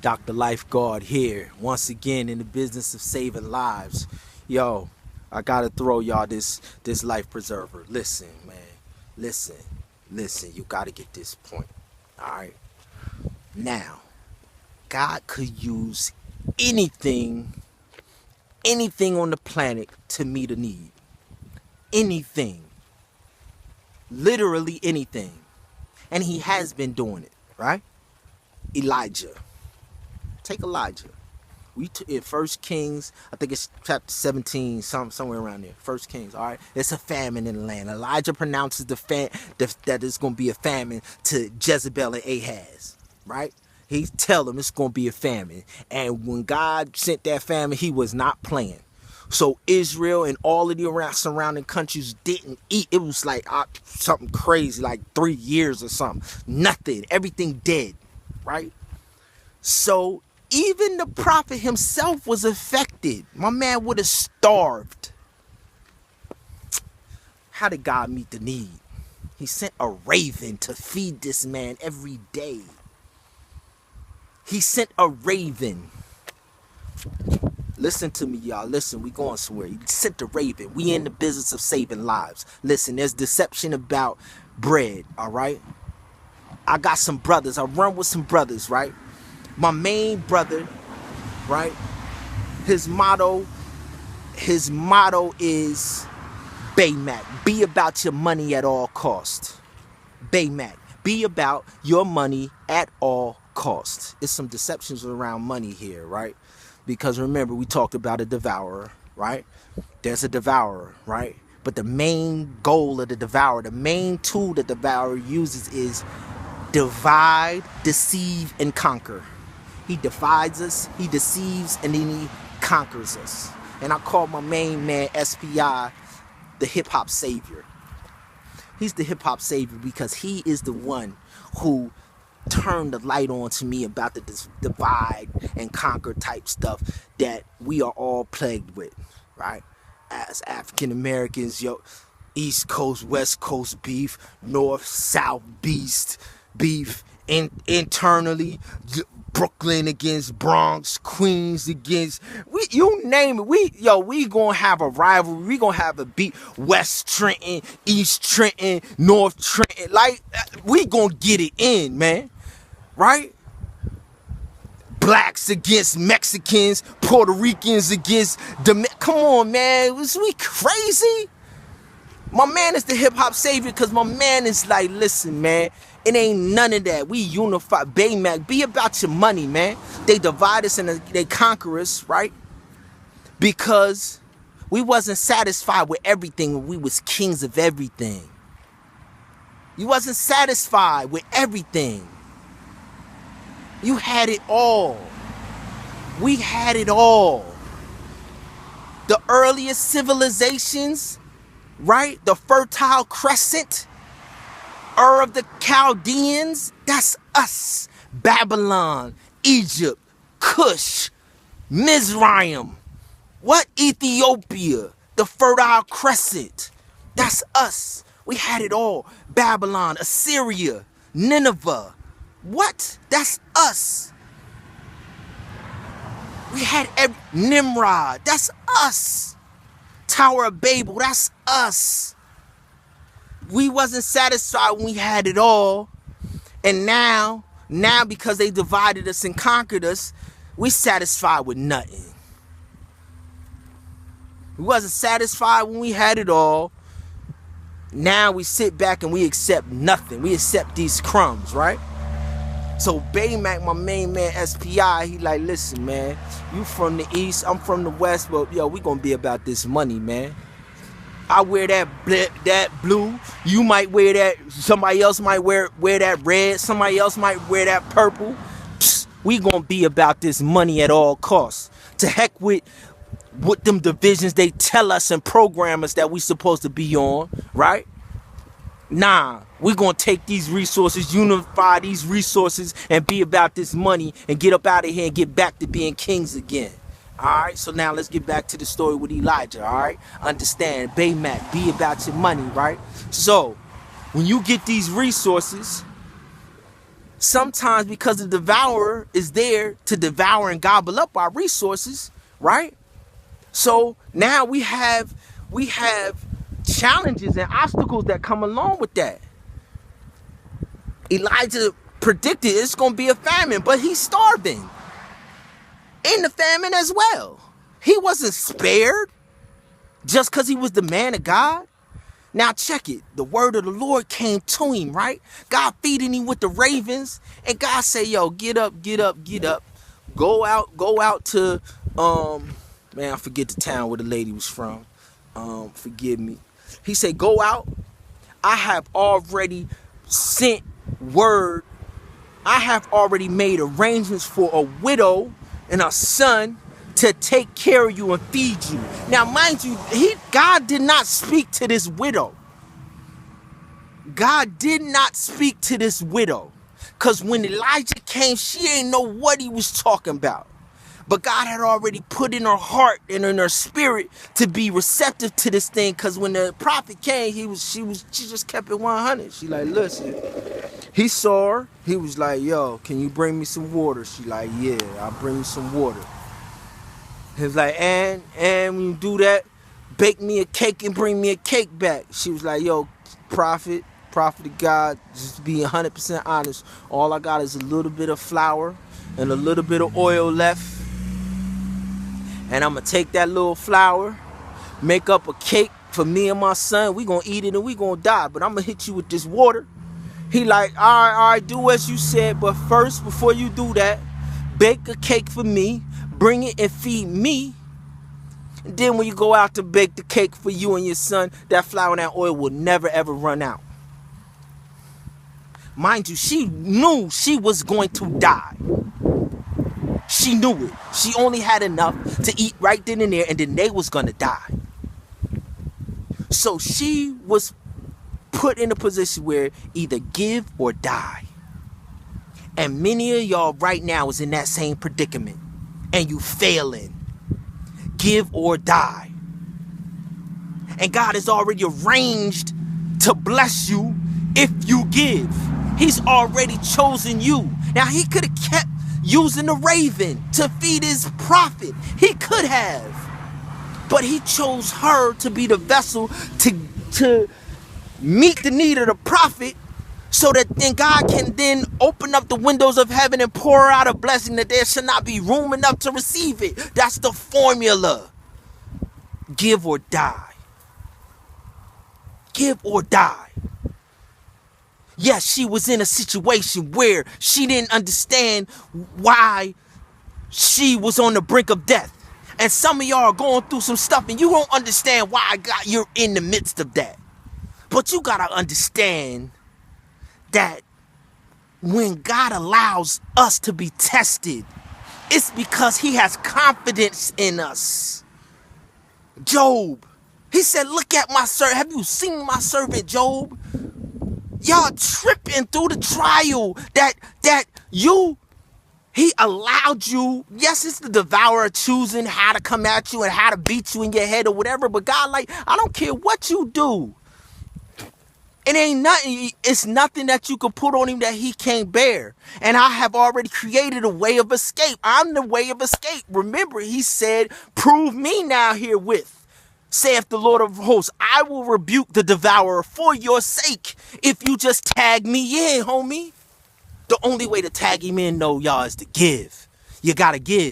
Dr. Lifeguard here, once again in the business of saving lives. Yo, I gotta throw y'all this life preserver. Listen, man. Listen, you gotta get this point. Alright? Now, God could use anything on the planet to meet a need. Anything. Literally anything. And he has been doing it, right? Elijah. Take Elijah. In First Kings, I think it's chapter 17, somewhere around there. First Kings, all right? It's a famine in the land. Elijah pronounces that it's going to be a famine to Jezebel and Ahaz, right? He tell them it's going to be a famine. And when God sent that famine, he was not playing. So Israel and all of the surrounding countries didn't eat. It was like something crazy, like 3 years or something. Nothing. Everything dead, right? So even the prophet himself was affected. My man would have starved. How did God meet the need? He sent a raven to feed this man every day. He sent a raven. Listen to me, y'all. Listen, we going somewhere. He sent the raven. We in the business of saving lives. Listen, there's deception about bread, all right? I got some brothers. I run with some brothers, right? My main brother, right? His motto is Baymac. Be about your money at all costs. Baymac. Be about your money at all costs. It's some deceptions around money here, right? Because remember, we talked about a devourer, right? There's a devourer, right? But the main goal of the devourer, the main tool that the devourer uses is divide, deceive, and conquer. He divides us, he deceives, and then he conquers us. And I call my main man, SPI, the hip-hop savior. He's the hip-hop savior because he is the one who turned the light on to me about the divide and conquer type stuff that we are all plagued with, right? As African Americans, East Coast, West Coast beef, North, South beef, internally, Brooklyn against Bronx, Queens against, you name it. We gonna have a rivalry. We gonna have a beat. West Trenton, East Trenton, North Trenton. Like, we gonna get it in, man. Right? Blacks against Mexicans, Puerto Ricans against come on, man. Was we crazy? My man is the hip-hop savior because my man is like, listen, man, it ain't none of that. We unify. Baymac, be about your money, man. They divide us and they conquer us, right? Because we wasn't satisfied with everything when we was kings of everything. You wasn't satisfied with everything. You had it all. We had it all. The earliest civilizations, right? The Fertile Crescent, Ur of the Chaldeans, that's us. Babylon, Egypt, Cush, Mizraim, what? Ethiopia, the Fertile Crescent, that's us. We had it all. Babylon, Assyria, Nineveh, what? That's us. We had Nimrod, that's us. Tower of Babel, that's us. We wasn't satisfied when we had it all. And now because they divided us and conquered us, we satisfied with nothing. We wasn't satisfied when we had it all. Now we sit back and we accept nothing. We accept these crumbs, right? So Baymac, my main man, SPI, he like, listen, man, you from the East, I'm from the West, but we gonna be about this money, man. I wear that blue, you might wear that, somebody else might wear that red, somebody else might wear that purple. Psst, we gonna be about this money at all costs. To heck with them divisions they tell us and program us that we supposed to be on, right? Nah, we're going to take these resources, unify these resources, and be about this money and get up out of here and get back to being kings again. All right, so now let's get back to the story with Elijah, all right? Understand, Baymac, be about your money, right? So, when you get these resources, Sometimes because the devourer is there to devour and gobble up our resources, right? So now we have challenges and obstacles that come along with that. Elijah predicted it's going to be a famine, but he's starving in the famine as well. He wasn't spared just because he was the man of God. Now check it. The word of the Lord came to him, right? God feeding him with the ravens. And God say, yo, get up, get up, get up. Go out to, man, I forget the town where the lady was from. Forgive me. He said, go out. I have already sent word. I have already made arrangements for a widow and a son to take care of you and feed you. Now, mind you, God did not speak to this widow. God did not speak to this widow. Because when Elijah came, she ain't know what he was talking about. But God had already put in her heart and in her spirit to be receptive to this thing. Because when the prophet came, she just kept it 100. She like, listen. He saw her. He was like, yo, can you bring me some water? She like, yeah, I'll bring you some water. He was like, and when you do that, bake me a cake and bring me a cake back. She was like, yo, prophet of God, just to be 100% honest, all I got is a little bit of flour and a little bit of oil left. And I'm going to take that little flour, make up a cake for me and my son. We going to eat it and we going to die. But I'm going to hit you with this water. He like, all right, do as you said. But first, before you do that, bake a cake for me. Bring it and feed me. And then when you go out to bake the cake for you and your son, that flour and that oil will never ever run out. Mind you, she knew she was going to die. She knew it. She only had enough to eat right then and there, and then they was going to die. So she was put in a position where either give or die. And many of y'all right now is in that same predicament. And you failing. Give or die. And God has already arranged to bless you if you give. He's already chosen you. Now he could have kept using the raven to feed his prophet. He could have. But he chose her to be the vessel to meet the need of the prophet, so that then God can then open up the windows of heaven and pour out a blessing that there should not be room enough to receive it. That's the formula. Give or die. Give or die. Yes, she was in a situation where she didn't understand why she was on the brink of death. And some of y'all are going through some stuff and you don't understand why you're in the midst of that. But you gotta understand that when God allows us to be tested, it's because he has confidence in us. Job, he said, look at my servant. Have you seen my servant Job? Y'all tripping through the trial that he allowed you. Yes, it's the devourer choosing how to come at you and how to beat you in your head or whatever. But God, like, I don't care what you do. It ain't nothing. It's nothing that you can put on him that he can't bear. And I have already created a way of escape. I'm the way of escape. Remember, he said, prove me now herewith, saith the Lord of hosts. I will rebuke the devourer for your sake if you just tag me in, homie. The only way to tag him in, though, y'all, is to give. You gotta give.